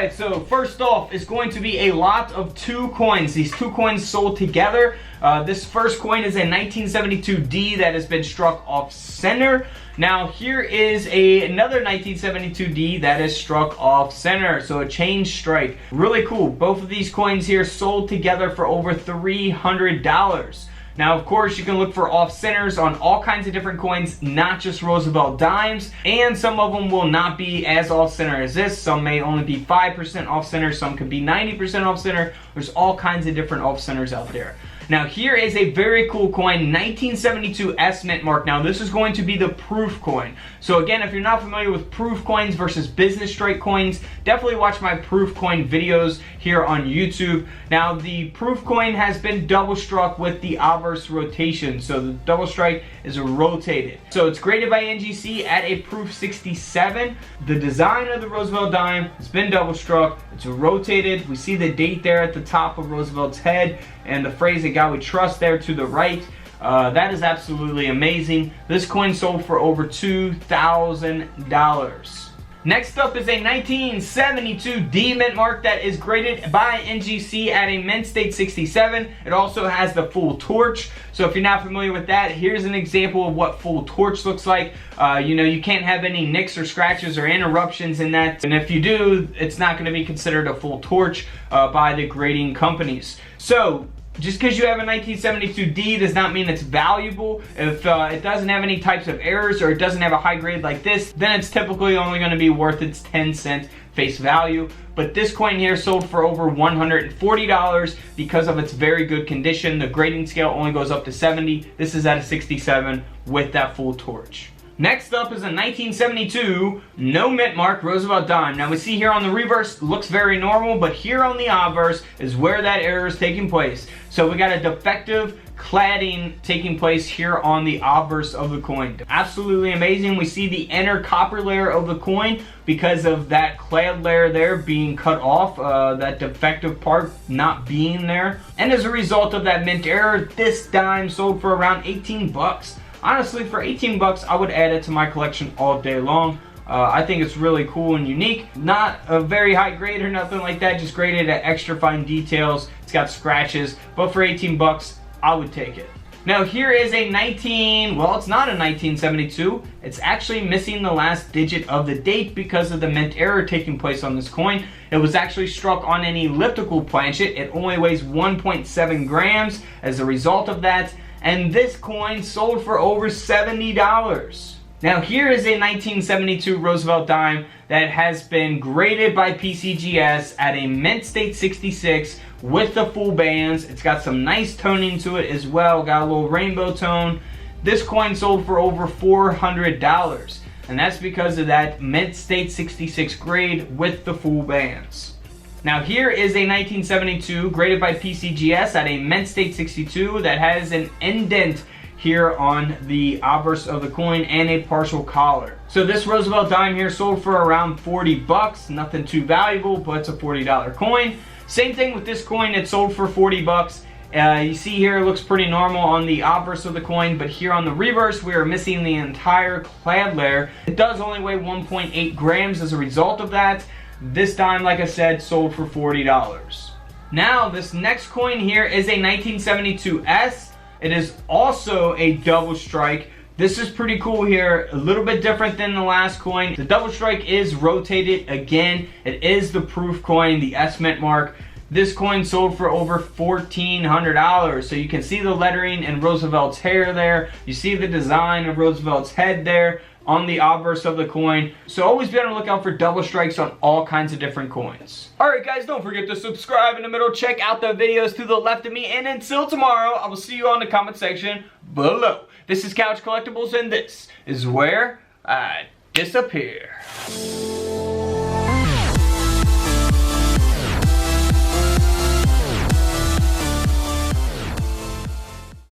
Alright, so first off is going to be a lot of 2 coins. These 2 coins sold together. This first coin is a 1972D that has been struck off center. Now here is another 1972D that is struck off center, so a change strike. Really cool. Both of these coins here sold together for over $300. Now, of course, you can look for off centers on all kinds of different coins, not just Roosevelt dimes, and some of them will not be as off center as this. Some may only be 5% off center, some could be 90% off center. There's all kinds of different off centers out there. Now, here is a very cool coin, 1972 S mint mark. Now, this is going to be the proof coin. So again, if you're not familiar with proof coins versus business strike coins, definitely watch my proof coin videos here on YouTube. Now, the proof coin has been double struck with the obverse rotation. So the double strike is rotated. So it's graded by NGC at a proof 67. The design of the Roosevelt dime has been double struck. It's rotated. We see the date there at the top of Roosevelt's head and the phrase "In God We Trust" there to the right. That is absolutely amazing. This coin sold for over $2,000. Next up is a 1972 D mint mark that is graded by NGC at a mint state 67. It also has the full torch. So if you're not familiar with that, here's an example of what full torch looks like. You know, you can't have any nicks or scratches or interruptions in that. And if you do, it's not going to be considered a full torch by the grading companies. So just because you have a 1972D does not mean it's valuable. If it doesn't have any types of errors or it doesn't have a high grade like this, then it's typically only going to be worth its 10-cent face value. But this coin here sold for over $140 because of its very good condition. The grading scale only goes up to 70. This is at a 67 with that full torch. Next up is a 1972 no mint mark Roosevelt dime. Now we see here on the reverse, looks very normal, but here on the obverse is where that error is taking place. So we got a defective cladding taking place here on the obverse of the coin. Absolutely amazing. We see the inner copper layer of the coin because of that clad layer there being cut off, that defective part not being there. And as a result of that mint error, this dime sold for around 18 bucks. Honestly, for 18 bucks, I would add it to my collection all day long. I think it's really cool and unique. Not a very high grade or nothing like that, just graded at extra fine details. It's got scratches, but for 18 bucks, I would take it. Now here is a well, it's not a 1972. It's actually missing the last digit of the date because of the mint error taking place on this coin. It was actually struck on an elliptical planchet. It only weighs 1.7 grams as a result of that. And this coin sold for over $70. Now here is a 1972 Roosevelt dime that has been graded by PCGS at a mint state 66 with the full bands. It's got some nice toning to it as well, got a little rainbow tone. This coin sold for over $400, and that's because of that mint state 66 grade with the full bands. Now here is a 1972 graded by PCGS at a mint state 62 that has an indent here on the obverse of the coin and a partial collar. So this Roosevelt dime here sold for around 40 bucks. Nothing too valuable, but it's a $40 coin. Same thing with this coin, it sold for 40 bucks. You see here it looks pretty normal on the obverse of the coin, but here on the reverse we are missing the entire clad layer. It does only weigh 1.8 grams as a result of that. This dime, like I said, sold for $40. Now, this next coin here is a 1972 S. It is also a double strike. This is pretty cool here, a little bit different than the last coin. The double strike is rotated again. It is the proof coin, the S mint mark. This coin sold for over $1,400. So you can see the lettering and Roosevelt's hair there. You see the design of Roosevelt's head there on the obverse of the coin. So always be on the lookout for double strikes on all kinds of different coins. Alright guys, don't forget to subscribe in the middle. Check out the videos to the left of me. And until tomorrow, I will see you on the comment section below. This is Couch Collectibles, and this is where I disappear.